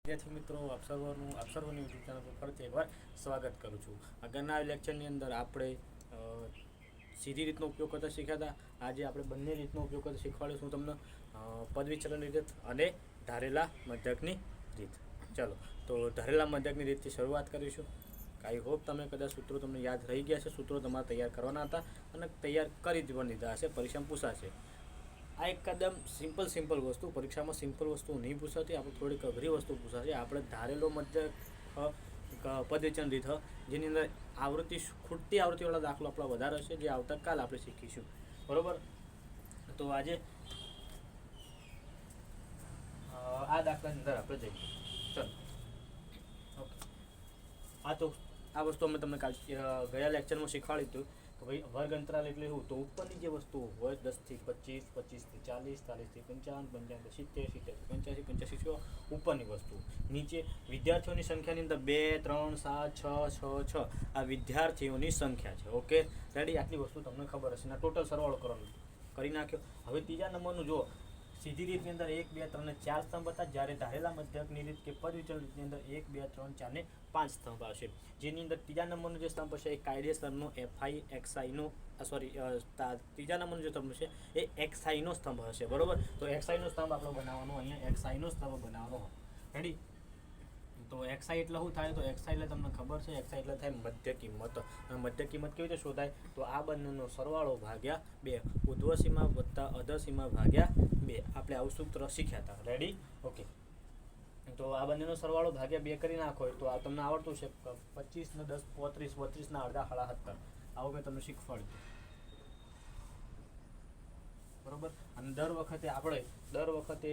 વિદ્યાર્થી મિત્રો અક્ષરોની યુટ્યુબ ચેનલ પર ફરીથી એકવાર સ્વાગત કરું છું. આગળના લેક્ચરની અંદર આપણે સીધી રીતનો ઉપયોગ કરતા શીખ્યા હતા. આજે આપણે બંને રીતનો ઉપયોગ કરતા શીખવાડીશું તમને, પદ વિચલનની રીત અને ધારેલા મધ્યકની રીત. ચલો, તો ધારેલા મધ્યકની રીતથી શરૂઆત કરીશું. આઈ હોપ તમે કદાચ સૂત્રો તમને યાદ રહી ગયા છે. સૂત્રો તમારે તૈયાર કરવાના હતા અને તૈયાર કરી પણ દીધા હશે. પરીક્ષામાં પૂછાશે. આ એકદમ સિમ્પલ વસ્તુ, પરીક્ષામાં સિમ્પલ વસ્તુ નહીં પૂછાતી, આપણે થોડીક અઘરી વસ્તુ પૂછાશે. આપણે ધારેલો મધ્યક પદ વિચલન રીત, જેની અંદર ખૂટતી આવૃત્તિવાળા દાખલો આપણા વધારે હશે, જે આવતીકાલ આપણે શીખીશું. બરોબર? તો આજે આ દાખલાની અંદર આપણે જઈએ. ચલો, ઓકે. આ વસ્તુ અમે તમને ગયા લેક્ચરમાં શીખવાડી હતું કે ભાઈ વર્ગ અંતરાલ એટલે શું? તો ઉપરની જે વસ્તુઓ હોય 10 થી 25, 25 થી 40, 40 થી 55, 55 થી 70, 70 થી 85, 85 થી 100 ઉપરની વસ્તુ. નીચે વિદ્યાર્થીઓની સંખ્યાની અંદર 2, 3, 7, 6, 6, 6 આ વિદ્યાર્થીઓની સંખ્યા છે. Okay, ready? આટલી વસ્તુ તમને ખબર હશે. ના ટોટલ સરવાળો કરવાનો કરી નાખ્યો. હવે ત્રીજા નંબરનું જો સીધી રીતની અંદર 1, 2, 3 ને 4 સ્તંભ હતા, જ્યારે ધારેલા મધ્યકની રીત કે પદ વિચલન રીતની અંદર 1, 2, 3, 4 ને 5 સ્તંભ આવશે. જેની અંદર ત્રીજા નંબરનો જે સ્તંભ હશે એ કાયદેસરનો FI XI નો ત્રીજા નંબરનો જે સ્તંભ છે એ XI નો સ્તંભ હશે. બરોબર? તો XI નો સ્તંભ આપણે બનાવવાનો, અહીંયા XI નો સ્તંભ બનાવવાનો. રેડી? તો XI એટલે શું થાય? તો XI એટલે તમને ખબર છે, XI એટલે થાય મધ્ય કિંમત. અને મધ્ય કિંમત કેવી રીતે શોધાય? તો આ બંનેનો સરવાળો ભાગ્યા 2, ઉર્ધ્વ સીમા વત્તા અધર સીમા ભાગ્યા 2. આપણે આવું સૂત્ર શીખ્યા હતા. રેડી? ઓકે. તો આ બંનેનો સરવાળો ભાગ્યા 2 કરી નાખો તો આ તમને આવડતું છે. 25 ને 10 35, 32 ના અડધા સાડા 17. આવું મેં તમને શીખવાડ્યું. બરોબર? અને દર વખતે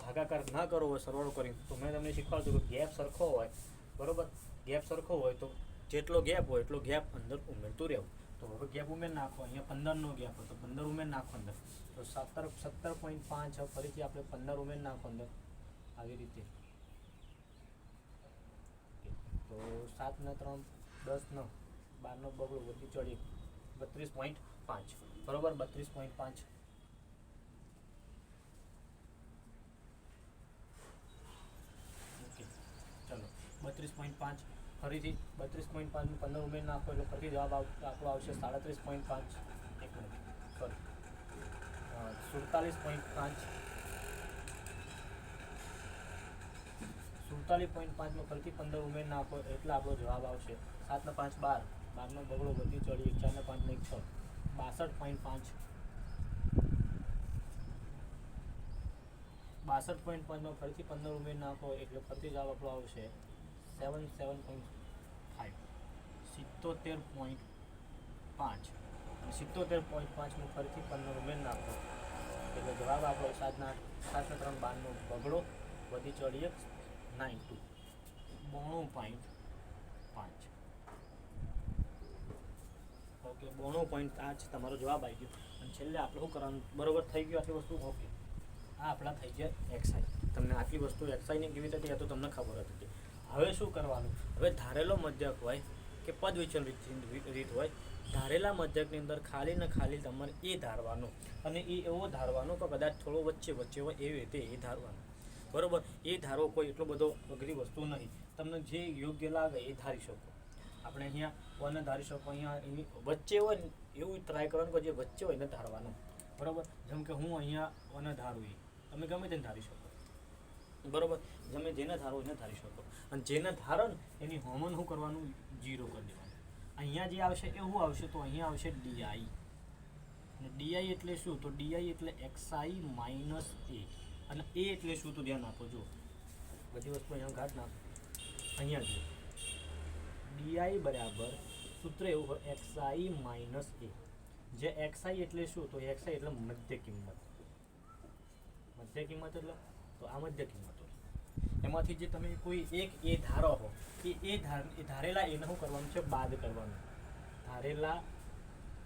ભાગાકાર ના કરવો હોય સરવાળો કરી, તો મેં તમને શીખવાડતું કે ગેપ સરખો હોય. બરોબર? ગેપ સરખો હોય તો જેટલો ગેપ હોય એટલો ગેપ અંદર ઉમેરતું રહેવું. તો હવે ગેપ ઉમેર નાખો. અહીંયા 15 નો ગેપ હતો, 15 ઉમેર નાખો અંદર. તો 17.5. ફરીથી આપણે 15 ઉમેર નાખો અંદર, આવી રીતે. તો 7 ને 3 10 નો 12 નો બગડો વધી ચડી 32.5. બરોબર? 32.5. ચલો, 32.5. ફરીથી 32.5 નું 15 ઉમેર નાખો એટલે ફરીથી જવાબ આપણો આવશે 37.5. એક મિનિટ, સોરી, 47.5. 47.5 માં ફરીથી 15 ઉમેર નાખો એટલે આપણો જવાબ આવશે 7 ને 5 12. 12 નો બગડો વધી ચડી 4 ને 5 ને 6 62.5. 62.5 માં ફરીથી 15 ઉમેર નાખો એટલે ફરીથી જવાબ આપણો આવશે 77.5. 77.5. 77.5 માં ફરીથી 15 ઉમેર નાખો એટલે જવાબ આપણો 7 ને 3 12 નો બગડો વધી ચડીએ 92. 92.5. ઓકે, 92.5 તમારો જવાબ આવી ગયો. અને છેલ્લે આપણે શું કરવાનું? બરોબર થઈ ગયું આટલી વસ્તુ? ઓકે, આ આપણા થઈ ગયા XI. તમને આટલી વસ્તુ XI ની કેવી રીતે તો તમને ખબર હતી. હવે શું કરવાનું? હવે ધારેલો મધ્યક હોય કે પદ વિચલન રીત હોય, ધારેલા મધ્યકની અંદર ખાલી ને ખાલી તમારે એ ધારવાનો, અને એ એવો ધારવાનો કે કદાચ થોડો વચ્ચે હોય એવી રીતે એ ધારવાનો. બરોબર? એ ધારો કોઈ એટલો બધો અઘરી વસ્તુ નહીં. તમને જે યોગ્ય લાગે એ ધારી શકો. આપણે અહીંયા વન ધારી શકો, અહીંયા એની વચ્ચે હોય ને એવું ટ્રાય કરવાનું કે જે વચ્ચે હોય એને ધારવાનું. બરાબર? જેમ કે હું અહીંયા વન ધારું, તમે ગમે તેને ધારી શકો. બરાબર? તમે જેને ધારો એને ધારી શકો. અને જેને ધારો ને એની હોમન શું કરવાનું? 0 કરી દેવાનું. અહીંયા જે આવશે એ શું આવશે? તો અહીંયા આવશે DI. અને DI એટલે શું? તો DI એટલે XI માઇનસ A. અને A એટલે શું? તો ધ્યાન આપો. જો બધી વસ્તુ અહીંયા ઘાટ નાખો. અહીંયા જો DI બરાબર સૂત્ર એવું હોય XI માઇનસ A. જે XI એટલે શું? તો XI એટલે મધ્ય કિંમત. મધ્ય કિંમત એટલે તો આ મધ્ય કિંમતો એમાંથી જે તમે કોઈ એક એ ધારો હો એ ધારેલા એને શું કરવાનું છે? બાદ કરવાનું.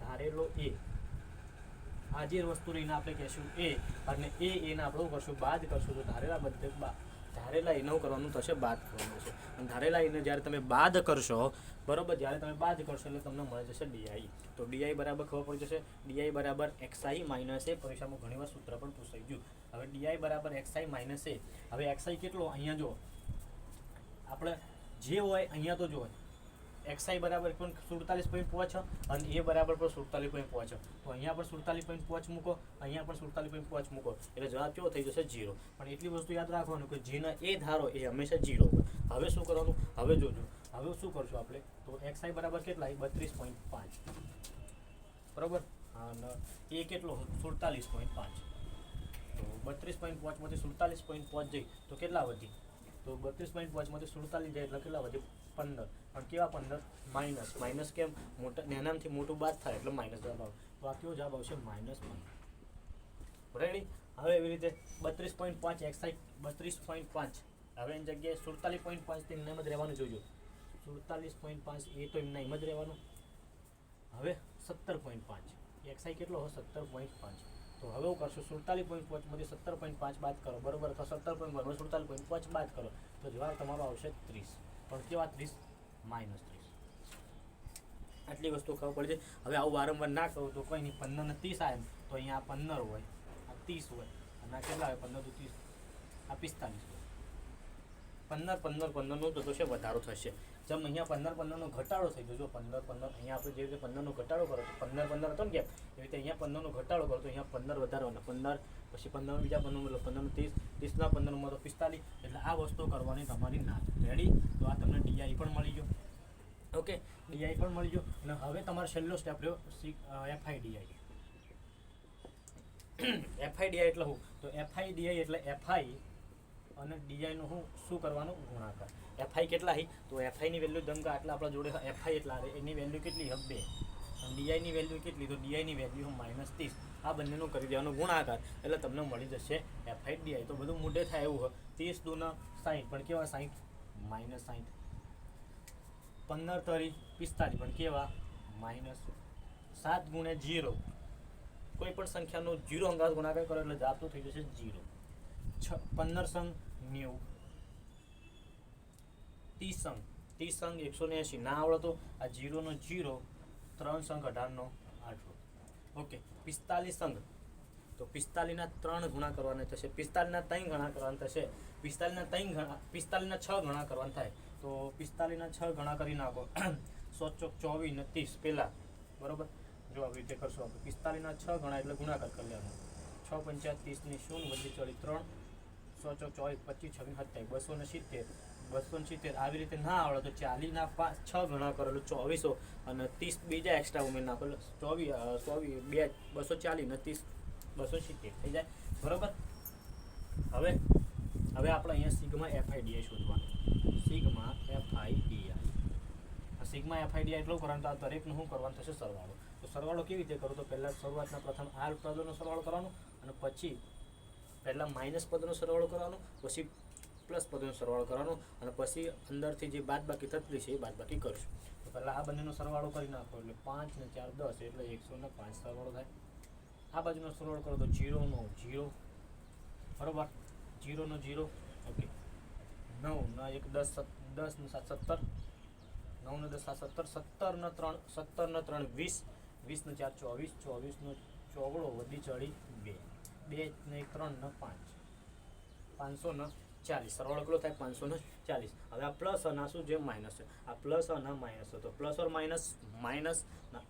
ધારેલો એ, આ જે વસ્તુ રહીને આપણે કહેશું એ, અને એને આપણે શું કરશું? બાદ કરશું. તો ધારેલા મધ્યક ધારેલા એનું કરવાનું થશે, બાદ કરવાનું છે. અને ધારેલા એને જ્યારે તમે બાદ કરશો, બરોબર, જ્યારે તમે બાદ કરશો એટલે તમને મળી જશે DI. તો DI બરાબર ખબર પડી જશે. DI બરાબર XI માઇનસ A. પરીક્ષામાં ઘણીવાર સૂત્ર પણ પૂછાઈ ગયું. હવે ડીઆઈ બરાબર એક્સઆઈ માઇનસ એ. હવે એક્સઆઈ કેટલો અહીંયા જો આપણે જે હોય અહીંયા તો જો એક્સઆઈ બરાબર પણ 47.5 અને એ બરાબર પણ 47.5, તો અહીંયા પણ 47.5 મૂકો, અહીંયા પણ 47.5 મૂકો, એટલે જવાબ કેવો થઈ જશે 0. પણ એટલી વસ્તુ યાદ રાખવાનું કે જેના એ ધારો એ હંમેશા 0 હોય. હવે શું કરવાનું, હવે જોજો હવે શું કરશું આપણે, તો એક્સઆઈ બરાબર કેટલા 32.5 બરાબર, અને એ કેટલો 47.5, તો 32.5 માંથી 47.5 જઈ તો કેટલા વધી, તો 32.5 માંથી 47 જાય એટલે કેટલા વધે 15, પણ કેવા 15 માઇનસ, માઇનસ કેમ મોટા નાનામાંથી મોટું બાદ થાય એટલે માઇનસ જવાબ આવે, તો આ કેવો જવાબ આવશે -1. રેડી. હવે એવી રીતે 32.5 એક્સાઇટ 32.5, હવે એની જગ્યાએ 47.5 તો એમને એમ જ રહેવાનું, જોજો 47.5 એ તો એમને એમ જ રહેવાનું. હવે 17.5 એક્સાઈ કેટલો હોય 17.5, તો હવે હું કરશું 47.5 માંથી 17.5 બાદ કરો બરોબર, તો 17.5 47.5 બાદ કરો તો જવાબ તમારો આવશે 30, પણ કેવા 30 -30. આટલી વસ્તુ ખબર પડી છે. હવે આવું વારંવાર ના કરું તો કોઈ નહીં, 15 ને 30 આવે તો અહીંયા 15 હોય, આ 30 હોય, અને આ કેટલા હોય 15 તો 30, આ 45 હોય. 15 15 નો તો છે વધારો થશે, જેમ અહીંયા 15 નો ઘટાડો થઈ ગયો, જો 15 અહીંયા આપણે જે રીતે 15 નો ઘટાડો કરો તો 15 હતો ને કેમ, એવી રીતે અહીંયા 15 નો ઘટાડો કરો તો અહીંયા 15 વધારવાના, 15 પછી 15 બીજા 15 15 નો 30, 30 ના 15 માં તો 45, એટલે આ વસ્તુ કરવાની તમારી ના. રેડી. તો આ તમને ડીઆઈ પણ મળી ગયો. ઓકે, ડીઆઈ પણ મળી ગયો. અને હવે તમારો છેલ્લો સ્ટેપ રહ્યો એફઆઈડીઆઈ. એફઆઈડીઆઈ એટલે શું, તો એફઆઈડીઆઈ એટલે એફઆઈ અને ડીઆઈ નું શું કરવાનું ગુણાકાર. એફઆઈ કેટલા હી, તો એફઆઈ ની વેલ્યુ દંગા આટલા આપણા જોડે એફઆઈ એટલા એની વેલ્યુ કેટલી 2, અને ડીઆઈ ની વેલ્યુ કેટલી, તો ડીઆઈ ની વેલ્યુ -30. આ બંનેનું કરી દેવાનો ગુણાકાર એટલે તમને મળી જશે એફઆઈ ડીઆઈ. તો બધું મોઢે થાય એવું હોય, 30 દૂના 60 પણ કેવા 60 -60, 15 તરી 45 પણ કેવા -7 ગુણ્યા 0, કોઈ પણ સંખ્યાનો 0 અંગાત ગુણાકાર કરો એટલે જવાબ તો થઈ જશે 0. 15 સંગ 90, 30 સંગ 180, ના આવડે તો આ 0 નો 0, 3 સંગ 18 નો 8. ઓકે, 45 સંગ, તો 45 ના 3 ગુણા કરવાના થશે, 45 ના 3 ગણા કરવાના થશે, 45 ના 3 ગણા, 45 ના 6 ગણા કરવાના થાય, તો 45 ના 6 ગણા કરી નાખો 100 ચોક 24 ને 30 પહેલા બરોબર. જો આવી રીતે કરશો આપણે 45 ના 6 ગણા એટલે ગુણાકાર કરી લેવાનો, 6 5 30 ની 0 વધી ચોરી 3, 100 ચોક 24 25 26 27 270, આવી રીતે ના આવડે તો 40 ના 6 ગણા કરો એટલે 2400, અને 30 બીજા એક્સ્ટ્રા ઉમેરી નાખો એટલે 24 240 ને 30 270 થઈ જાય બરોબર. હવે આપણે અહીંયા સિગ્મા એફઆઈડીઆઈ શોધવાનું, સિગ્મા એફઆઈડીઆઈ. સિગ્મા એફઆઈડીઆઈ એટલું કરવાનું, તો આ દરેકનું શું કરવાનું થશે સરવાળો. તો સરવાળો કેવી રીતે કરો, તો પહેલાં શરૂઆતના પ્રથમ આર પદોનો સરવાળો કરવાનો, અને પછી પહેલાં માઇનસ પદનો સરવાળો કરવાનો, પછી પ્લસ પદનો સરવાળો કરવાનો, અને પછી અંદરથી જે બાદબાકી થતી છે એ બાદબાકી કરશું. તો પહેલાં આ બંનેનો સરવાળો કરી નાખો એટલે 5 ને 4 10 એટલે 105 સરવાળો થાય. આ બાજુનો સરવાળો કરો તો 0 નો 0 બરોબર, 0 નો 0. ઓકે, 9 ના 1 10, 10 ને 7 17, 9 ને 10 7 17, 17 ને 3 17 ને 3 20, 20 ને 4 24, 24 નો ચોગડો વધી ચડી 2, 2 ને 3 ને 5, 540 સરવાળો કેટલો થાય 540. હવે આ પ્લસ અને આ શું છે માઇનસ છે, આ પ્લસ અને માઇનસ છે, તો પ્લસ ઓર માઇનસ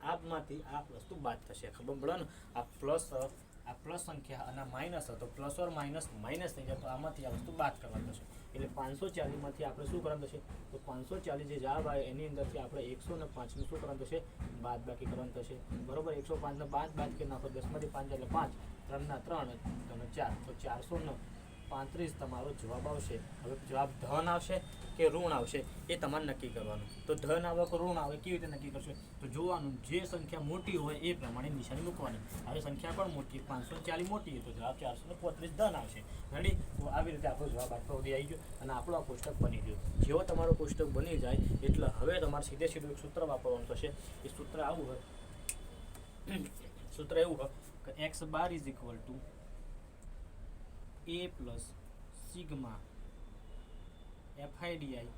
આપમાંથી આ વસ્તુ બાદ થશે, ખબર પડે ને. આ પ્લસ સંખ્યા અને માઇનસ હતો, પ્લસ ઓર માઇનસ થઈ જાય તો આમાંથી આ વસ્તુ બાદ કરવાની થશે, એટલે 540 માંથી આપણે શું કરવાનું થશે, તો 540 જે જવાબ આવે એની અંદરથી આપણે 105 નું શું કરવાનું થશે, બાદ બાકી કરવાનું થશે બરોબર. 105 ને બાદ કરી નાખો, 10 માંથી 5 એટલે 5, 3 ના 3 અને 4, તો 435 તમારો જવાબ આવશે. હવે જવાબ ધન આવશે કે ઋણ આવશે એ તમારે નક્કી કરવાનું. તો ધન આવે કે ઋણ આવે કેવી રીતે નક્કી કરશો, તો જોવાનું જે સંખ્યા મોટી હોય એ પ્રમાણે નિશાની મૂકવાની. હવે સંખ્યા પણ મોટી 540 મોટી તો જવાબ 435 ધન આવશે. રેડી. તો આવી રીતે આપણો જવાબ આટલો સુધી આવી ગયો અને આપણો આ કોષ્ટક બની ગયો. જેવો તમારો કોષ્ટક બની જાય એટલે હવે તમારે સીધું એક સૂત્ર વાપરવાનું થશે. એ સૂત્ર આવું હોય, સૂત્ર એવું હોય કે x bar is equal to a plus sigma FIDI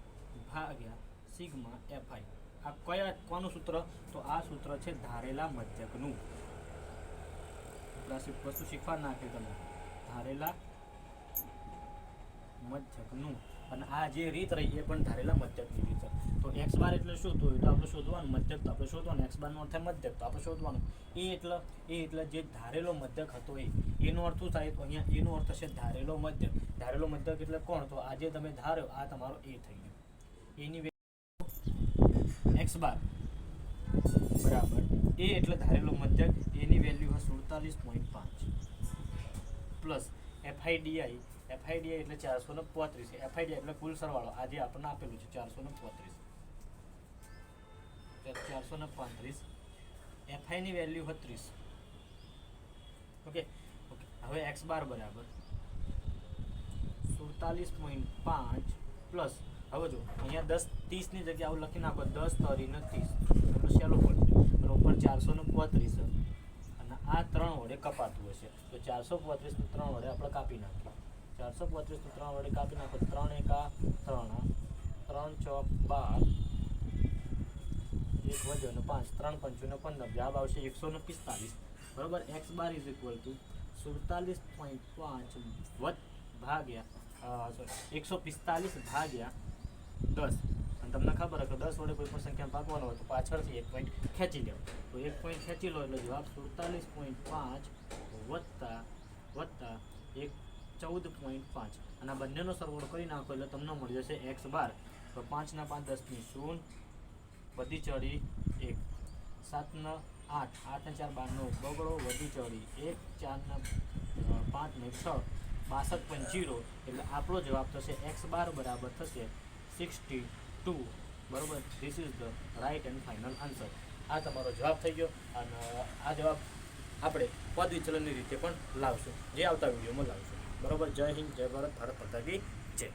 ભાગ્યા સિગ્મા એફઆઈ. આ કોનું સૂત્ર, તો આ સૂત્ર છે ધારેલા મધ્યકનું. વસ્તુ શીખવા નાખે તમે ધારેલા મધ્યકનું, અને આ જે રીત રહી એ પણ ધારેલા મધ્યકની રીત છે. તો એક્સ બાર એટલે શું? તો એ તો આપણે શોધવાનું, મધ્યક તો આપણે શોધવાનું, એક્સ બારનો અર્થ થાય મધ્યક, તો આપણે શોધવાનું. એ એટલે જે ધારેલો મધ્યક હતો એનો અર્થ શું થાય? તો અહીંયા એનો અર્થ થશે ધારેલો મધ્યક. ધારેલો મધ્યક એટલે કોણ? તો આ જે તમે ધાર્યો આ તમારો એ થઈ ગયો. એની એક્સ બાર બરાબર એ એટલે ધારેલો મધ્યક, એની વેલ્યુ હશે 47.5 પ્લસ એફઆઈડીઆઈ એટલે 435. એફઆઈડીઆઈ એટલે કુલ સરવાળો આજે આપણને આપેલું છે 435. એફઆઈ ની વેલ્યુ 30. Okay okay. હવે એક્સ બાર બરાબર 47.5 પ્લસ, હવે જો અહીંયા 10 30 ની જગ્યાએ આવું લખી નાખો, 10 તરી ને 30 તો સહેલો પડશે. અને ઉપર 435 અને આ 3 વડે કપાતું હશે તો 435 ને 3 વડે આપણે કાપી નાખીએ. 435 ને 3 વડે કાપી નાખો, 3 એકા 3, 3 ચોક 12, એક વધ્યો ને 5, 3 પંચું ને 15, જવાબ આવશે 145. બરોબર. X bar is equal to 47.5 ભાગ્યા 145 ભાગ્યા 10. અને તમને ખબર હોય કે 10 વડે કોઈ પણ સંખ્યા ભાગવાનો હોય તો પાછળથી 1 પોઈન્ટ ખેંચી લેવો. તો 1 પોઈન્ટ ખેંચી લો એટલે જવાબ 47.5 વત્તા 14.5, અને આ બંનેનો સરવાળો કરી નાખો એટલે તમને મળી જશે એક્સ બાર. તો 5 ના 5 10 ની 0, વધી ચડી 1, 7 ના 8, 8 ને 4 12 નો બગડો, વધી ચડી 1, 4 ના 5 ને 6, 62.0. એટલે આપણો જવાબ થશે એક્સ બાર બરાબર થશે 62. બરોબર. This is the right and final answer. આ તમારો જવાબ થઈ ગયો, અને આ જવાબ આપણે પદ વિચલનની રીતે પણ લાવશું, જે આવતા વિડીયોમાં લાવશું. બરોબર. જય હિન્દ, જય ભારત, ભારત માતા કી જય.